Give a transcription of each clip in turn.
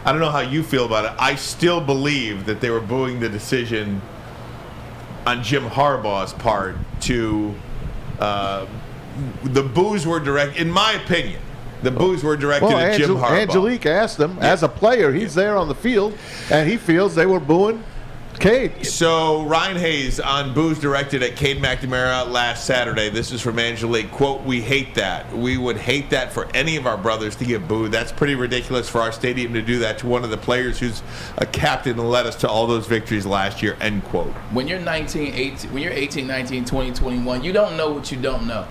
I don't know how you feel about it. I still believe that they were booing the decision on Jim Harbaugh's part to the boos were direct, in my opinion. The boos were directed at Jim Harbaugh. Angelique asked him, as a player, he's there on the field, and he feels they were booing Cade. So Ryan Hayes on boos directed at Cade McNamara last Saturday. This is from Angelique. Quote, "We hate that. We would hate that for any of our brothers to get booed. That's pretty ridiculous for our stadium to do that to one of the players who's a captain and led us to all those victories last year." End quote. When you're 18, 19, 20, 21, you don't know what you don't know.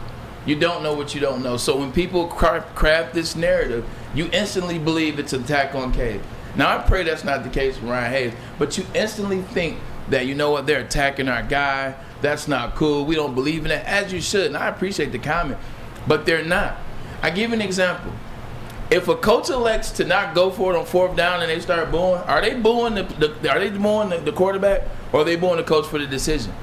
You don't know what you don't know. So when people craft this narrative, you instantly believe it's an attack on Cade. Now, I pray that's not the case with Ryan Hayes, but you instantly think that, you know what, they're attacking our guy. That's not cool. We don't believe in it, as you should. And I appreciate the comment, but they're not. I give you an example. If a coach elects to not go for it on 4th down and they start booing, are they booing the quarterback, or are they booing the coach for the decision?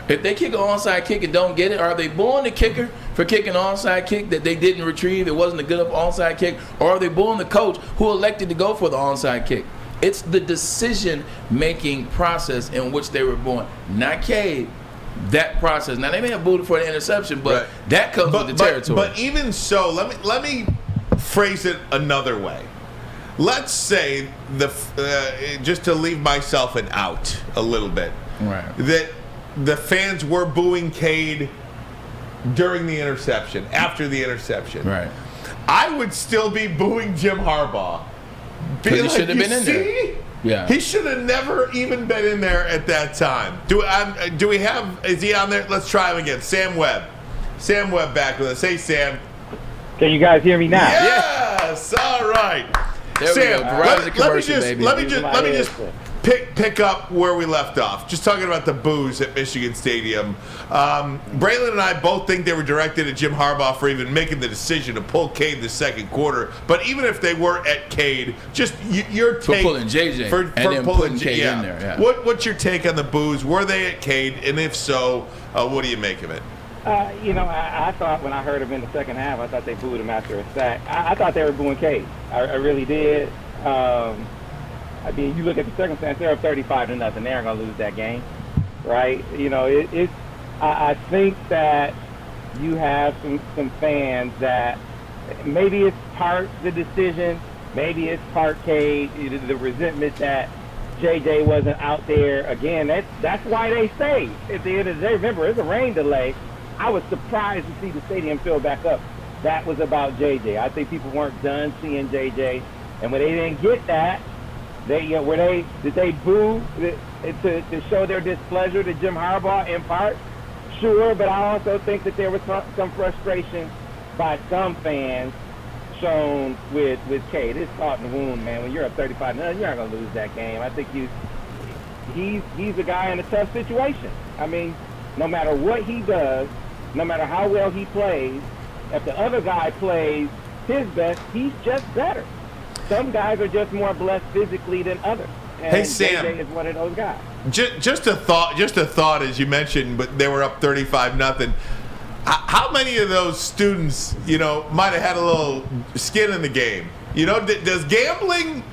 If they kick an onside kick and don't get it, are they booing the kicker for kicking an onside kick that they didn't retrieve? It wasn't a good enough onside kick. Or are they booing the coach who elected to go for the onside kick? It's the decision-making process in which they were booing, not Cade. That process. Now, they may have booed for the interception, but that comes with the territory. But even so, let me phrase it another way. Let's say, just to leave myself an out a little bit, that the fans were booing Cade during the interception, after the interception. Right. I would still be booing Jim Harbaugh. Because he should have been in there. Yeah. He should have never even been in there at that time. Do we have, is he on there? Let's try him again. Sam Webb. Sam Webb back with us. Hey, Sam. Can you guys hear me now? Yes. All right. There Sam, let me just pick up where we left off. Just talking about the boos at Michigan Stadium. Braylon and I both think they were directed at Jim Harbaugh for even making the decision to pull Cade the second quarter. But even if they were at Cade, just your take for pulling JJ for then pulling Cade in there. Yeah. What's your take on the boos? Were they at Cade, and if so, what do you make of it? I thought when I heard him in the second half, I thought they booed him after a sack. I thought they were booing Cade. I really did. I mean, you look at the circumstance, they're up 35-0. They aren't going to lose that game, right? You know, I think that you have some fans that maybe it's part the decision, maybe it's part Cade, the resentment that JJ wasn't out there. Again, that's why they stayed. At the end of the day, remember, it's a rain delay. I was surprised to see the stadium fill back up. That was about JJ. I think people weren't done seeing JJ, and when they didn't get that, did they boo to show their displeasure to Jim Harbaugh in part? Sure, but I also think that there was some frustration by some fans shown with Cade. It's caught in the wound, man. When you're up 35-0, you're not going to lose that game. I think he's a guy in a tough situation. I mean, no matter what he does, no matter how well he plays, if the other guy plays his best, he's just better. Some guys are just more blessed physically than others. And hey, Sam, JJ is one of those guys. Just a thought, as you mentioned, but they were up 35-0. How many of those students, might have had a little skin in the game? Does gambling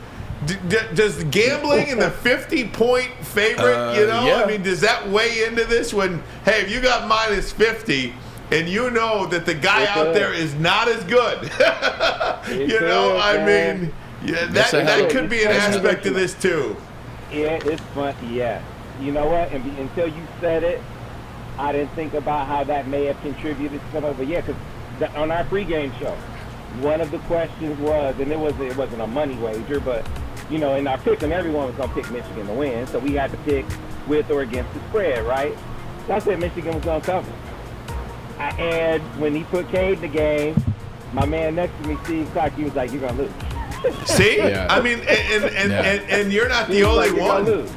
in the 50-point favorite, Yeah. I mean, does that weigh into this when, hey, if you got minus 50 and you know that the guy out there is not as good, that could be an aspect of this too. Yeah, it's fun. Yeah. You know what? Until you said it, I didn't think about how that may have contributed to some of it. Yeah, because on our pregame show, one of the questions was, and it wasn't a money wager, but in our pick'em, everyone was gonna pick Michigan to win, so we had to pick with or against the spread, right? So I said Michigan was gonna cover. And when he put Cade in the game, my man next to me, Steve Clark, he was like, "You're gonna lose." See, yeah. I mean, and you're not the only one.